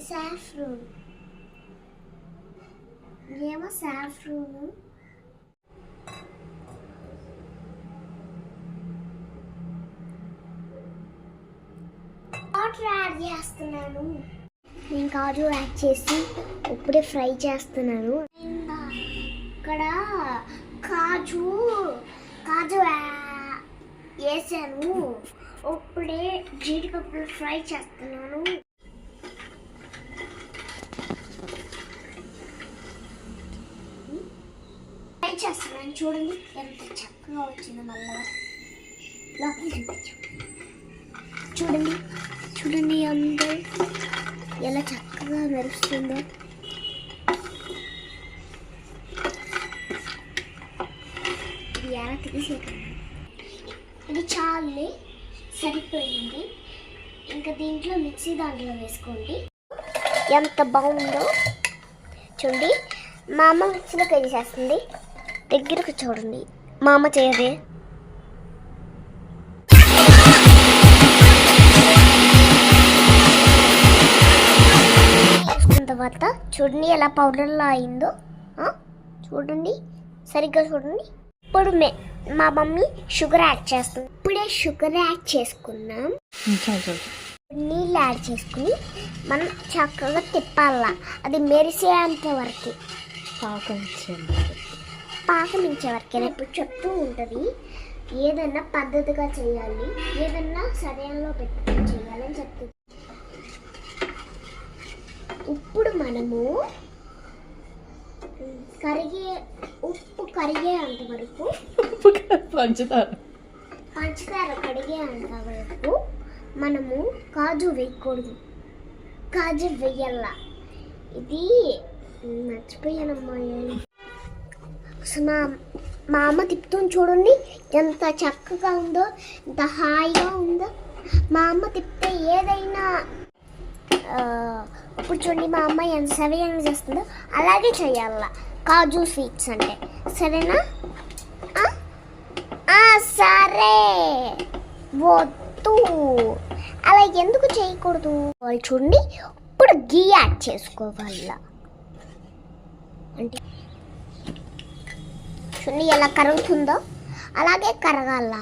సాఫ్రూన్, ఇదేమో సాఫ్రూన్. Water add చేస్తున్నాను. నేను కాజు యాడ్ చేసి ఇప్పుడే ఫ్రై చేస్తున్నాను. ఇక్కడ కాజు వేసాను. ఇప్పుడే జీడిపప్పులు ఫ్రై చేస్తున్నాను. ఫ్రై చేస్తున్నాను. చూడండి ఎంత చక్కగా వచ్చిందో. మళ్ళా లోపల చూపించు. చూడండి చూడండి అందరూ ఎలా చక్కగా మెరుస్తుందో. ఇది ఎలా తీసేయకండి. ఇది చాలే, సరిపోయింది. ఇంకా దీంట్లో మిక్సీ దాంట్లో వేసుకోండి. ఎంత బాగుందో చూడండి. మా అమ్మ మిక్సీలో వేసేస్తుంది. దగ్గరకు చూడండి మా అమ్మ చేయదే. తర్వాత చూడండి ఎలా పౌడర్లా అయిందో. చూడండి సరిగ్గా చూడండి. ఇప్పుడు మా మమ్మీ షుగర్ యాడ్ చేస్తుంది. ఇప్పుడే షుగర్ యాడ్ చేసుకున్నాం. నీళ్ళు యాడ్ చేసుకుని మనం చక్కగా తిప్పాలా. అది మెరిసేంత వరకు, పాకం ఇచ్చే వరకు ఎప్పుడు చెప్తూ ఉంటుంది. ఏదన్నా పద్ధతిగా చేయాలి, ఏదన్నా సరైనలో పెట్టుకుని చేయాలని చెప్తుంది. ఇప్పుడు మనము ఉప్పు కరిగేంత వరకు, పంచదార కడిగేంత వరకు మనము కాజు వేయకూడదు. కాజు వేయాల. ఇది మర్చిపోయానమ్మా. మా అమ్మ తిప్పుతుంది చూడండి ఎంత చక్కగా ఉందో, ఎంత హాయిగా ఉందో. మా అమ్మ తిప్పితే ఏదైనా ఇప్పుడు చూడండి మా అమ్మ ఎంత సవ్యంగా చేస్తుందో అలాగే చేయాల కాజు స్వీట్స్ అంటే. సరేనా? సరే. వద్దు, అలా ఎందుకు చేయకూడదు? వాళ్ళు చూడండి ఇప్పుడు గీ యాడ్ చేసుకోవాల. అంటే చూడండి ఎలా కరుగుతుందో అలాగే కరగాల.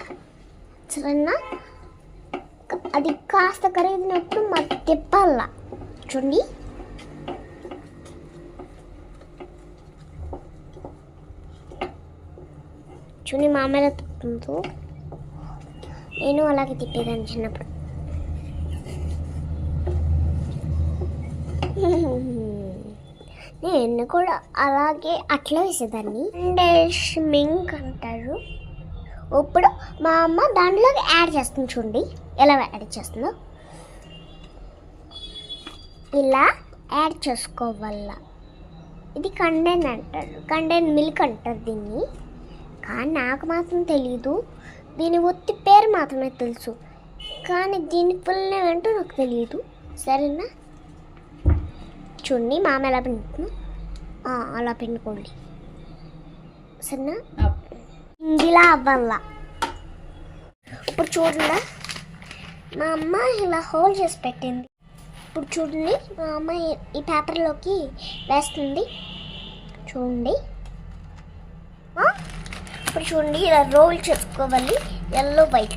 సరేనా? అది కాస్త కరిగినప్పుడు మరి తిప్పాల. చూడండి చూడండి మా అమ్మ ఎలా తిప్పుతుందో. నేను అలాగే తిప్పేదాన్ని చిన్నప్పుడు. నేను కూడా అలాగే అట్లా వేసేదాన్ని. కండిషనింగ్ అంటారు. ఇప్పుడు మా అమ్మ దాంట్లోకి యాడ్ చేస్తుంది. చూడండి ఎలా యాడ్ చేస్తుందో. ఇలా యాడ్ చేసుకోవాల. ఇది కండెన్ అంటారు, కండెన్ మిల్క్ అంటారు దీన్ని. కానీ నాకు మాత్రం తెలీదు. దీని ఒత్తి పేరు మాత్రమే తెలుసు, కానీ దీని ఫుల్ నేమ్ ఏంటో నాకు తెలియదు. సరేనా? చూడండి మామ ఎలా పిండుతుందో అలా పిండుకోండి. సరేనా? ఇలా అవ్వాల. ఇప్పుడు చూడండి మా అమ్మ ఇలా హోల్ చేసి పెట్టింది. ఇప్పుడు చూడండి మా అమ్మ ఈ పేపర్లోకి వేస్తుంది. చూడండి ఇప్పుడు చూడండి ఇలా రోల్ చేసుకోవాలి. Yellow white